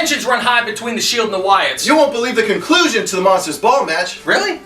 Tensions run high between the Shield and the Wyatts. You won't believe the conclusion to the Monsters Ball match. Really?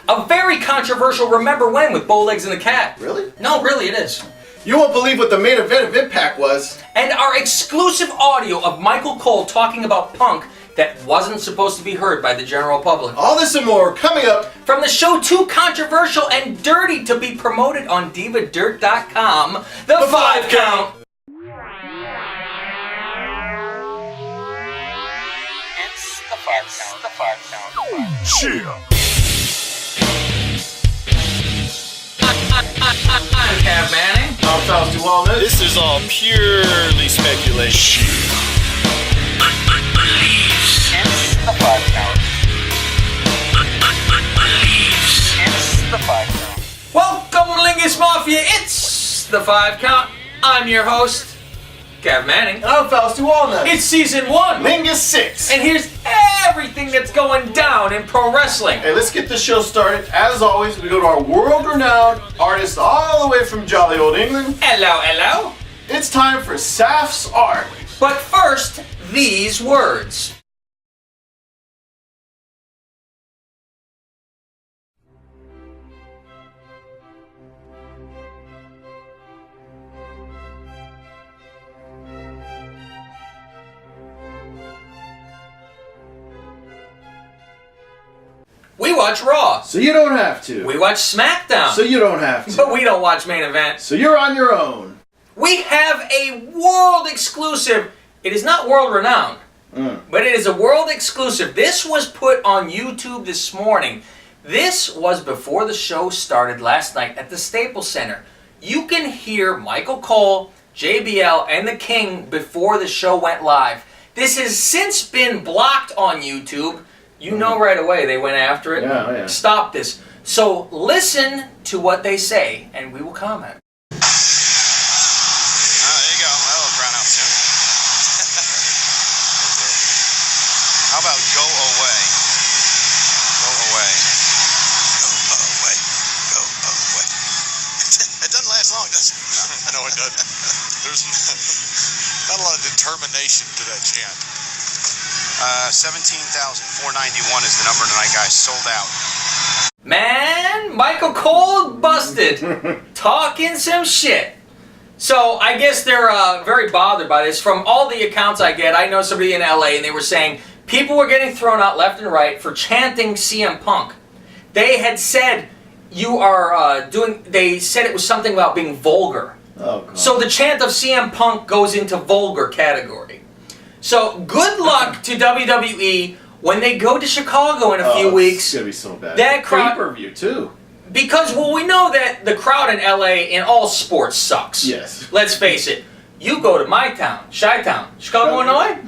A very controversial Remember When with Bowlegs and the Cat. Really? No, really, it is. You won't believe what the main event of Impact was. And our exclusive audio of Michael Cole talking about Punk that wasn't supposed to be heard by the general public. All this and more coming up from the show too controversial and dirty to be promoted on DivaDirt.com, the 5 Count. It's the 5 Count. The 5 Count. Cheer. I'm Cav Manning. I'm Faust Wellness. This is all purely speculation. It's the 5 Count. It's the 5 Count. Welcome, Lingus Mafia. It's the 5 Count. I'm your host, Cav Manning. I'm Faust Wellness. It's season 1. Lingus 6. And here's everything that's going down in pro wrestling. Hey, let's get the show started. As always, we go to our world-renowned artist all the way from jolly old England. Hello, hello. It's time for Saf's Art. But first, these words. We watch Raw. So you don't have to. We watch SmackDown. So you don't have to. But we don't watch Main Event. So you're on your own. We have a world exclusive. It is not world renowned, but it is a world exclusive. This was put on YouTube this morning. This was before the show started last night at the Staples Center. You can hear Michael Cole, JBL, and the King before the show went live. This has since been blocked on YouTube. You know right away they went after it. Yeah. Stop this. So listen to what they say, and we will comment. There you go. That'll run out soon. How about go away? Go away. Go away. Go away. It doesn't last long, does it? No, it doesn't. There's not a lot of determination to that chant. 17,491 is the number tonight, guys. Sold out. Man, Michael Cole busted. Talking some shit. So I guess they're very bothered by this. From all the accounts I get, I know somebody in LA and they were saying people were getting thrown out left and right for chanting CM Punk. They had said you are they said it was something about being vulgar. Oh, God. So the chant of CM Punk goes into vulgar category. So good luck to WWE when they go to Chicago in a few weeks. It's gonna be so bad. That crowd, pay-per-view too. Because we know that the crowd in LA in all sports sucks. Yes. Let's face it. You go to my town, Chi-Town, Chicago, Illinois.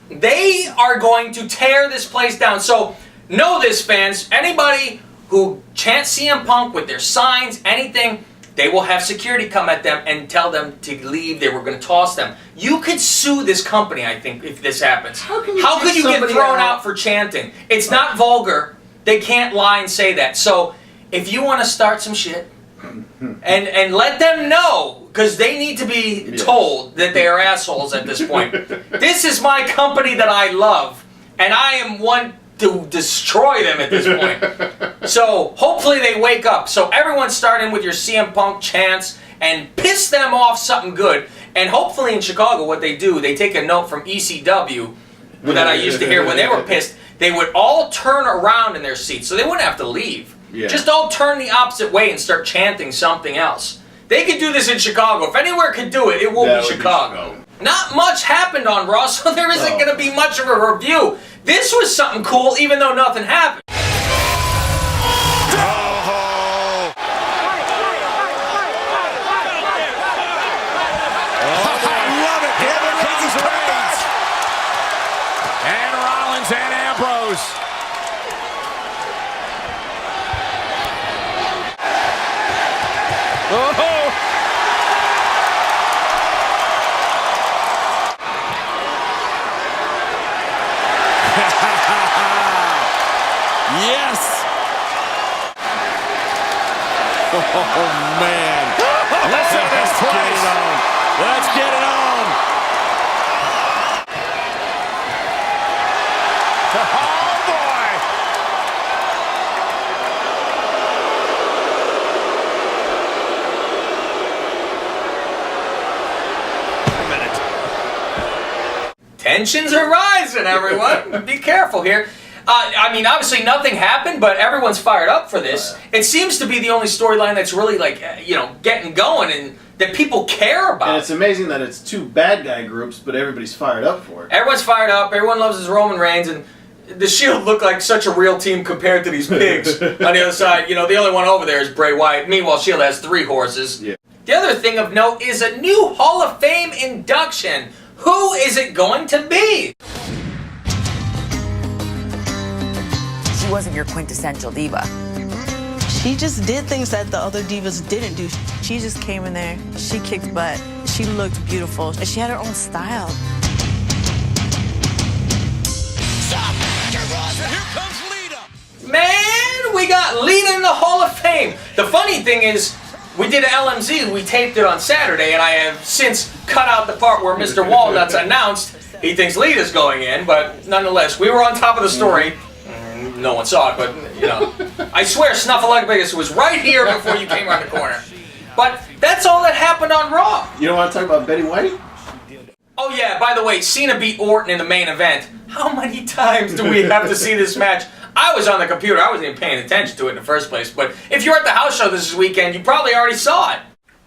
They are going to tear this place down. So know this, fans. Anybody who chants CM Punk with their signs, anything, they will have security come at them and tell them to leave. They were going to toss them. You could sue this company, I think, if this happens. How could you get thrown out for chanting? It's not vulgar. They can't lie and say that. So if you want to start some shit, and let them know, because they need to be told that they are assholes at this point. This is my company that I love, and I am one to destroy them at this point. So hopefully they wake up. So everyone start in with your CM Punk chants and piss them off something good. And hopefully in Chicago what they do, they take a note from ECW that I used to hear when they were pissed. They would all turn around in their seats so they wouldn't have to leave. Yeah. Just all turn the opposite way and start chanting something else. They could do this in Chicago. If anywhere could do it, it will be Chicago. Not much happened on Raw, so there isn't going to be much of a review. This was something cool, even though nothing happened. Yes! Oh, man. Listen to this place. Let's get it on. Tensions are rising, everyone. Be careful here. I mean, obviously nothing happened, but everyone's fired up for this. It seems to be the only storyline that's really, like, getting going and that people care about. And it's amazing that it's two bad guy groups, but everybody's fired up for it. Everyone's fired up. Everyone loves his Roman Reigns, and the Shield look like such a real team compared to these pigs on the other side. The only one over there is Bray Wyatt. Meanwhile, Shield has 3 horses. Yeah. The other thing of note is a new Hall of Fame induction. Who is it going to be? She wasn't your quintessential diva. She just did things that the other divas didn't do. She just came in there, she kicked butt, she looked beautiful, and she had her own style. Here comes Lita. Man, we got Lita in the Hall of Fame. The funny thing is, we did an LMZ, we taped it on Saturday, and I have since cut out the part where Mr. Walnuts announced he thinks Lita's going in, but nonetheless, we were on top of the story. No one saw it, but, I swear Snuffleupagus was right here before you came around the corner. But that's all that happened on Raw. You don't want to talk about Betty White? Oh yeah, by the way, Cena beat Orton in the main event. How many times do we have to see this match? I was on the computer, I wasn't even paying attention to it in the first place, but if you're at the house show this weekend, you probably already saw it.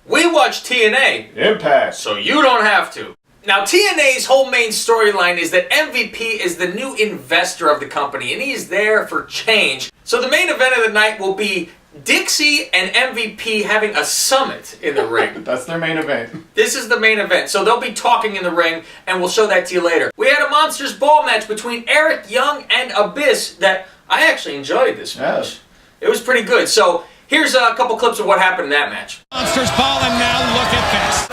We watched TNA. Impact. So you don't have to. Now, TNA's whole main storyline is that MVP is the new investor of the company, and he's there for change. So the main event of the night will be Dixie and MVP having a summit in the ring. That's their main event. This is the main event, so they'll be talking in the ring, and we'll show that to you later. We had a Monsters Ball match between Eric Young and Abyss that I actually enjoyed this match. It was pretty good. So here's a couple clips of what happened in that match. Monsters Ball, and now look at this.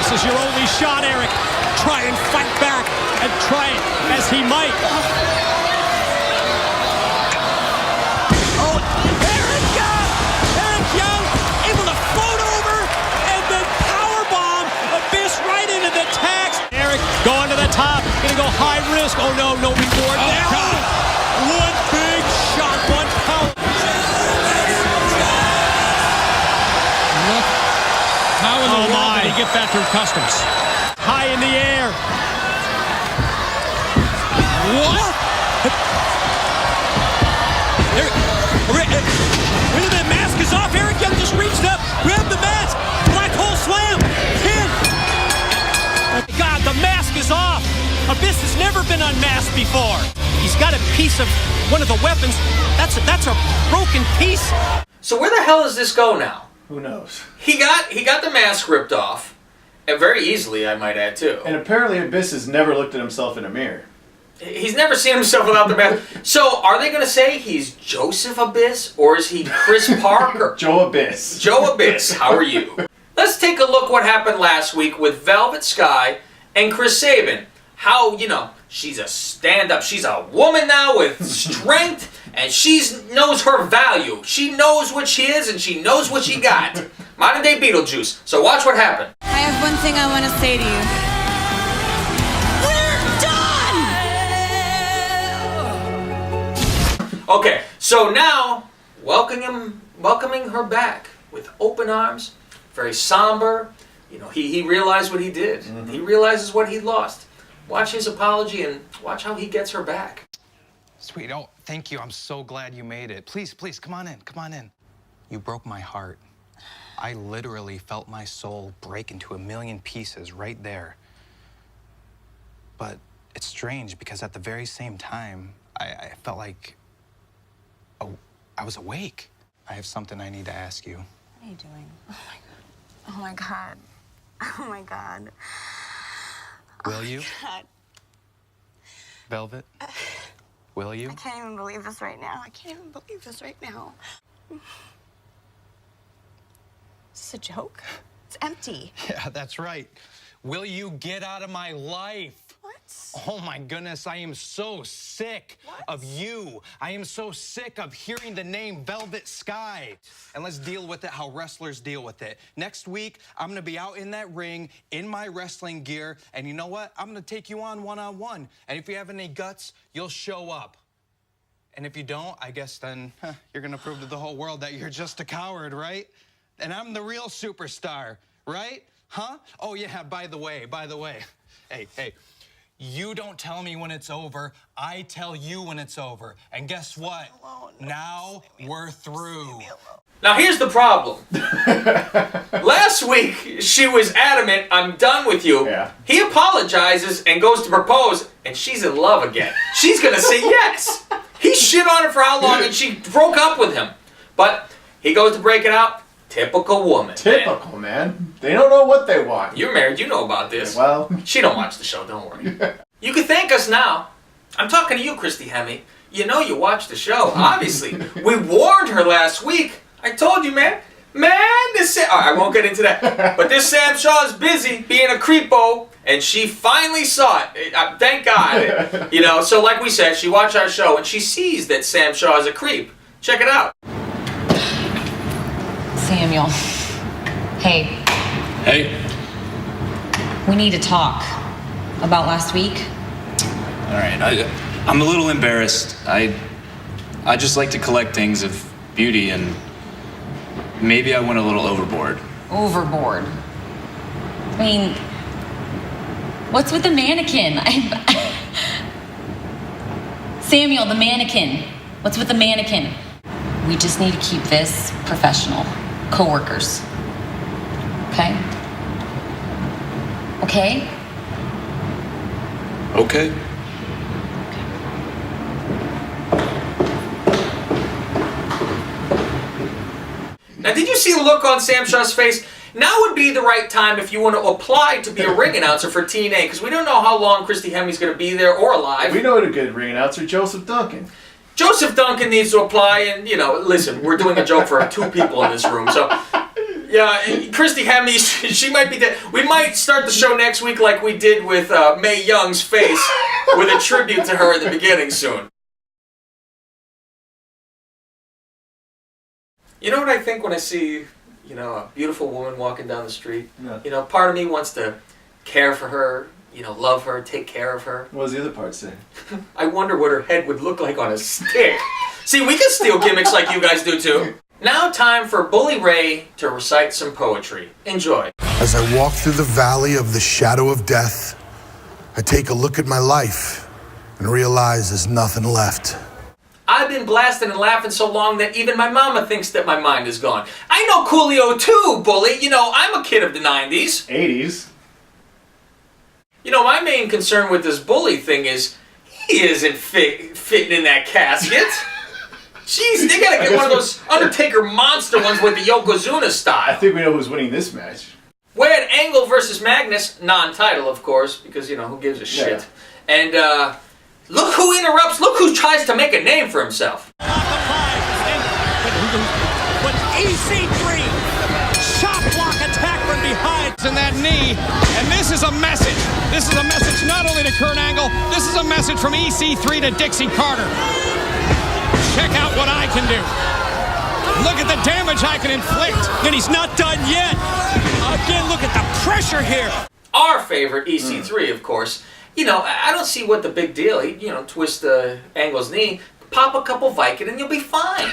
This is your only shot, Eric. Try and fight back, and try it as he might. Oh, Eric Young able to float over and then powerbomb Abyss right into the tax. Eric going to the top, gonna go high risk. Oh no, no reward there. One big shot, one power. Look, how in the world did he get that through customs? High in the air. What? The mask is off. Eric Young just reached up, grabbed the mask. Black hole slam. Pin. Oh God, the mask is off. Abyss has never been unmasked before. He's got a piece of one of the weapons. That's a broken piece. So where the hell does this go now? Who knows? He got the mask ripped off, and very easily, I might add too. And apparently Abyss has never looked at himself in a mirror. He's never seen himself without the mask. So are they going to say he's Joseph Abyss, or is he Chris Parker? Joe Abyss. Joe Abyss, how are you? Let's take a look what happened last week with Velvet Sky and Chris Sabin. How, she's a stand-up. She's a woman now with strength, and she knows her value. She knows what she is, and she knows what she got. Modern day Beetlejuice. So watch what happened. I have one thing I want to say to you. Okay, so now, welcoming her back with open arms, very somber. He realized what he did. Mm-hmm. He realizes what he lost. Watch his apology and watch how he gets her back. Sweet, oh, thank you. I'm so glad you made it. Please, come on in. You broke my heart. I literally felt my soul break into a million pieces right there. But it's strange because at the very same time, I felt like I was awake. I have something I need to ask you. What are you doing? Oh my God. Oh my God. Will you? God. Velvet? Will you? I can't even believe this right now. Is this a joke? It's empty. Yeah, that's right. Will you get out of my life? What? Oh my goodness, I am so sick of you. I am so sick of hearing the name Velvet Sky. And let's deal with it how wrestlers deal with it. Next week, I'm gonna be out in that ring in my wrestling gear, and you know what? I'm gonna take you on one-on-one. And if you have any guts, you'll show up. And if you don't, I guess then you're gonna prove to the whole world that you're just a coward, right? And I'm the real superstar, right? Huh? Oh, yeah, by the way. Hey, you don't tell me when it's over. I tell you when it's over. And guess what? Now we're through. Now here's the problem. Last week, she was adamant, I'm done with you. Yeah. He apologizes and goes to propose, and she's in love again. She's gonna say yes. He shit on her for how long, and she broke up with him. But he goes to break it out. Typical woman. Typical, man. They don't know what they want. You're married, you know about this. Well. She don't watch the show, don't worry. You can thank us now. I'm talking to you, Christy Hemme. You know you watch the show, obviously. We warned her last week. I told you, man. This I won't get into that. But this Sam Shaw is busy being a creepo, and she finally saw it. Thank God. You know, so like we said, she watched our show, and she sees that Sam Shaw is a creep. Check it out. Samuel. Hey, Hey. we need to talk about last week. All right, I'm a little embarrassed. I just like to collect things of beauty, and maybe I went a little overboard. Overboard. I mean, what's with the mannequin? Samuel, the mannequin. What's with the mannequin? We just need to keep this professional. Co-workers. Okay? Okay? Okay. Now, did you see the look on Sam Shaw's face? Now would be the right time if you want to apply to be a ring announcer for TNA, because we don't know how long Christy Hemme's going to be there or alive. We know a good ring announcer, Joseph Duncan. Joseph Duncan needs to apply, and, you know, listen, we're doing a joke for 2 people in this room, so, yeah, Christy Hemme, she might be dead. We might start the show next week like we did with Mae Young's face, with a tribute to her at the beginning soon. You know what I think when I see, you know, a beautiful woman walking down the street? Yeah. You know, part of me wants to care for her, you know, love her, take care of her. What does the other part say? I wonder what her head would look like on a stick. See, we can steal gimmicks like you guys do too. Now time for Bully Ray to recite some poetry. Enjoy. As I walk through the valley of the shadow of death, I take a look at my life and realize there's nothing left. I've been blasting and laughing so long that even my mama thinks that my mind is gone. I know Coolio too, Bully. You know, I'm a kid of the 90s. 80s. You know, my main concern with this Bully thing is he isn't fitting in that casket. Jeez, they gotta get one of those Undertaker monster ones with the Yokozuna style. I think we know who's winning this match. We had Angle versus Magnus, non-title, of course, because, you know, who gives a shit. Yeah. And, look who interrupts, look who tries to make a name for himself. But EC3, chop block attack from behind. In that knee, and this is a message. This is a message not only to Kurt Angle, this is a message from EC3 to Dixie Carter. Check out what I can do. Look at the damage I can inflict. And he's not done yet. Again, look at the pressure here. Our favorite, EC3, of course. You know, I don't see what the big deal. You know, twist Angle's knee, pop a couple Vicodin, and you'll be fine.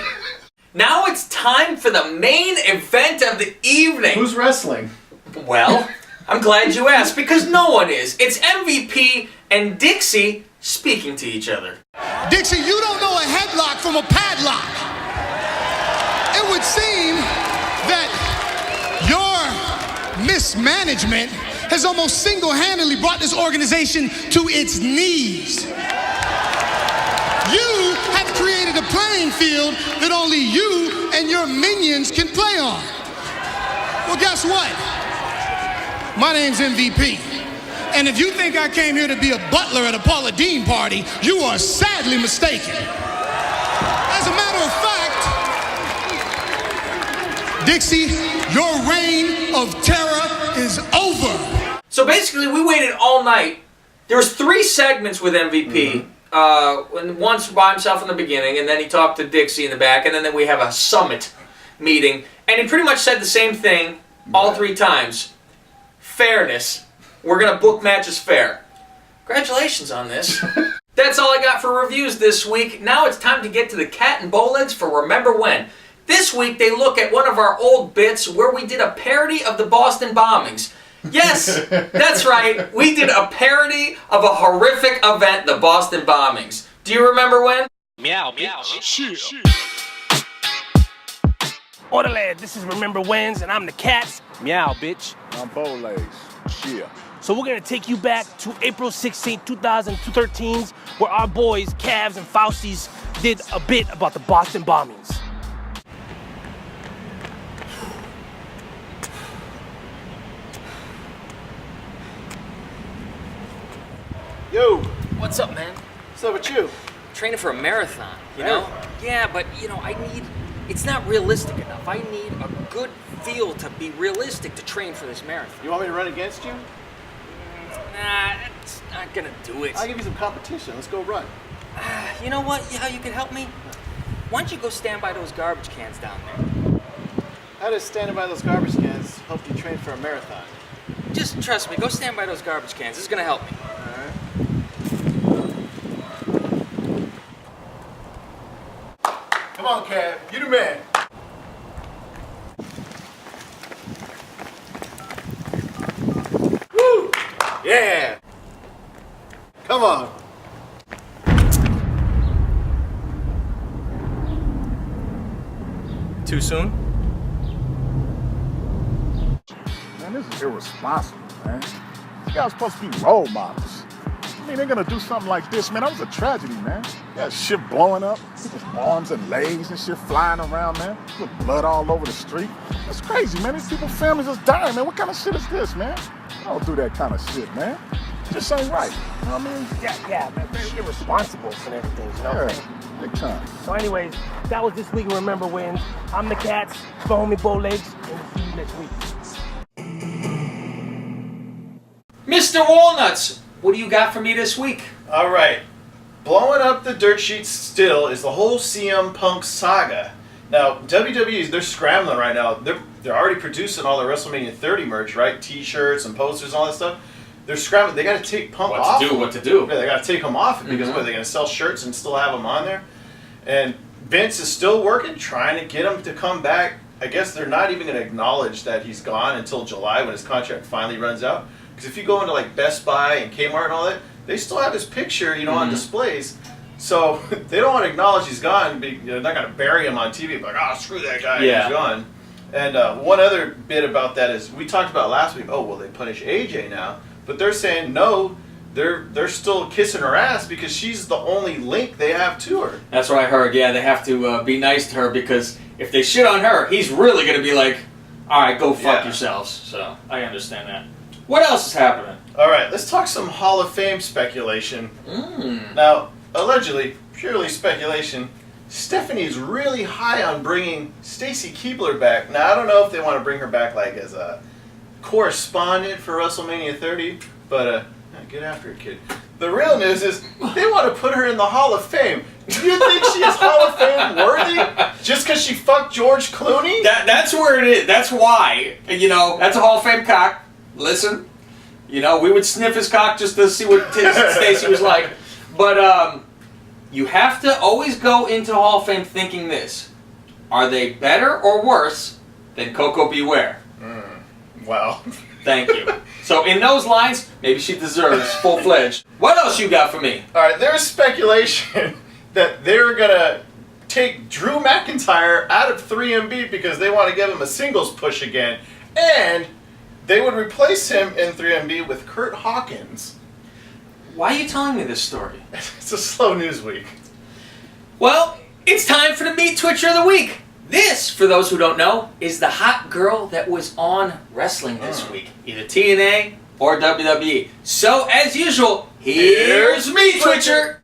Now it's time for the main event of the evening. Who's wrestling? Well, I'm glad you asked, because no one is. It's MVP and Dixie speaking to each other. Dixie, you don't know a headlock from a padlock. It would seem that your mismanagement has almost single-handedly brought this organization to its knees. You have created a playing field that only you and your minions can play on. Well, guess what? My name's MVP. And if you think I came here to be a butler at a Paula Deen party, you are sadly mistaken. As a matter of fact, Dixie, your reign of terror is over. So basically, we waited all night. There was 3 segments with MVP. Once by himself in the beginning, and then he talked to Dixie in the back, and then we have a summit meeting. And he pretty much said the same thing all 3 times. Fairness. We're going to book matches fair. Congratulations on this. That's all I got for reviews this week. Now it's time to get to the cat and bowlegs for Remember When. This week they look at one of our old bits where we did a parody of the Boston bombings. Yes, that's right. We did a parody of a horrific event, the Boston bombings. Do you remember when? Meow, meow. Orderlad, this is Remember When's, and I'm the Cats. Meow, bitch. I'm Bowlegs. Cheer. So we're gonna take you back to April 16, 2013, where our boys, Cavs and Fausties, did a bit about the Boston bombings. Yo, What's up, man? what's up with you? Training for a marathon, you know? Yeah, but, it's not realistic enough. I need a good feel to be realistic to train for this marathon. You want me to run against you? Nah, that's not gonna do it. I'll give you some competition. Let's go run. You know what? How you can help me? Why don't you go stand by those garbage cans down there? How does standing by those garbage cans help you train for a marathon? Just trust me. Go stand by those garbage cans. This is gonna help me. Come on, Cav. You the man. Woo! Yeah! Come on. Too soon? Man, this is irresponsible, man. You guys supposed to be role models. I mean, they're gonna do something like this, man. That was a tragedy, man. Yeah, shit blowing up, people's arms and legs and shit flying around, man. With blood all over the street. That's crazy, man. These people's families just dying, man. What kind of shit is this, man? I don't do that kind of shit, man. Just ain't right. You know what I mean? Yeah, man, very irresponsible and everything, you know what I'm saying? Yeah, big time. So anyways, that was this week in Remember When's. I'm the Cats, it's my homie Bowlegs, and we'll see you next week. Mr. Walnuts, what do you got for me this week? All right. Blowing up the dirt sheets still is the whole CM Punk saga. Now, WWE, they're scrambling right now. They're already producing all the WrestleMania 30 merch, right? T-shirts and posters and all that stuff. They're scrambling. They got to take Punk off. What to do? Yeah, they got to take him off because what, are they going to sell shirts and still have him on there? And Vince is still working, trying to get him to come back. I guess they're not even going to acknowledge that he's gone until July when his contract finally runs out. Because if you go into like Best Buy and Kmart and all that, they still have his picture, on displays. So they don't want to acknowledge he's gone. They're not going to bury him on TV. Like, oh, screw that guy, he's gone. And one other bit about that is we talked about last week. Oh, well, they punish AJ now, but they're saying no. They're still kissing her ass because she's the only link they have to her. That's what I heard. Yeah, they have to be nice to her because if they shit on her, he's really going to be like, all right, go fuck yourselves. So I understand that. What else is happening? All right, let's talk some Hall of Fame speculation. Now, allegedly, purely speculation, Stephanie's really high on bringing Stacy Keibler back. Now, I don't know if they want to bring her back like as a correspondent for WrestleMania 30, but get after it, kid. The real news is they want to put her in the Hall of Fame. Do you think she is Hall of Fame worthy just because she fucked George Clooney? That's where it is. That's why. That's a Hall of Fame cock. Listen, we would sniff his cock just to see what Stacy was like. But you have to always go into Hall of Fame thinking this. Are they better or worse than Coco Beware? Well, thank you. So in those lines, maybe she deserves full-fledged. What else you got for me? All right, there's speculation that they're going to take Drew McIntyre out of 3MB because they want to give him a singles push again. And they would replace him in 3MB with Kurt Hawkins. Why are you telling me this story? It's a slow news week. Well, it's time for the Meat Twitcher of the Week. This, for those who don't know, is the hot girl that was on wrestling this week. Either TNA or WWE. So, as usual, here's Meat Twitcher.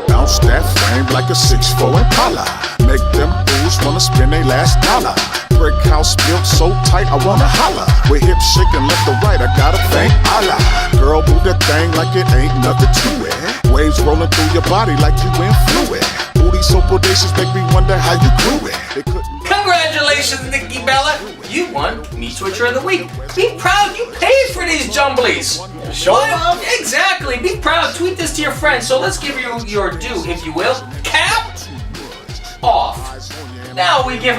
Bounce that frame like a 6'4" Impala. Make them fools wanna spend their last dollar. Brick house built so tight, I wanna holler. With hips shaking left to right, I gotta thank Allah. Girl, move that thing like it ain't nothing to it. Waves rolling through your body like you in fluid. Booty so bodacious, make me wonder how you grew it. Congratulations, Nikki Bella. You won Meat Twitcher of the Week. Be proud you paid for these jumblies. Show them. Exactly. Be proud. Tweet this to your friends. So let's give you your due, if you will. Cap. off. Now we give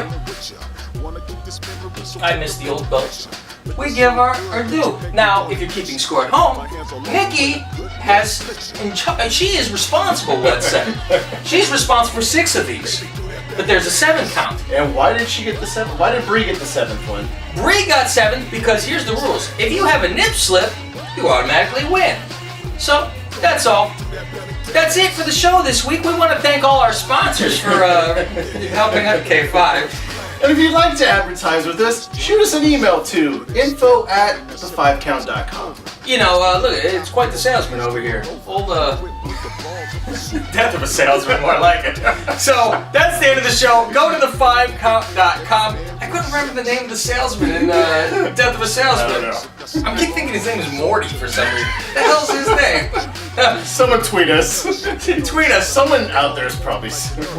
I miss the old belt. We give our due. Now, if you're keeping score at home, Nikki she is responsible, let's say. She's responsible for 6 of these. But there's a 7 count. And why did she get the 7th? Why did Bree get the 7th one? Bree got 7th because here's the rules. If you have a nip slip, you automatically win. So, that's all. That's it for the show this week. We want to thank all our sponsors for helping out K5. And if you'd like to advertise with us, shoot us an email to info@the5count.com. You know, look, it's quite the salesman over here. Old, death of a salesman, more like it. So, that's the end of the show. Go to the5count.com. I couldn't remember the name of the salesman in Death of a Salesman. I don't know. I keep thinking his name is Morty for some reason. The hell's his name? Someone tweet us. Tweet us. Someone out there is probably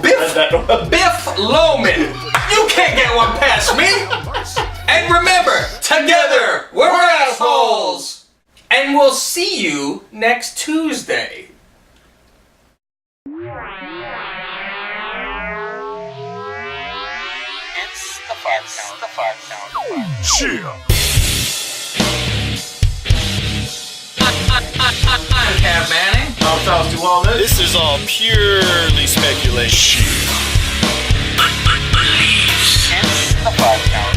Biff Loman. You can't get one past me. And remember, together we're assholes. And we'll see you next Tuesday. It's the 5 count. The 5 count. I'm Cab Manning. I'm Thomas Duwalness. This is all purely speculation. It's the 5 count.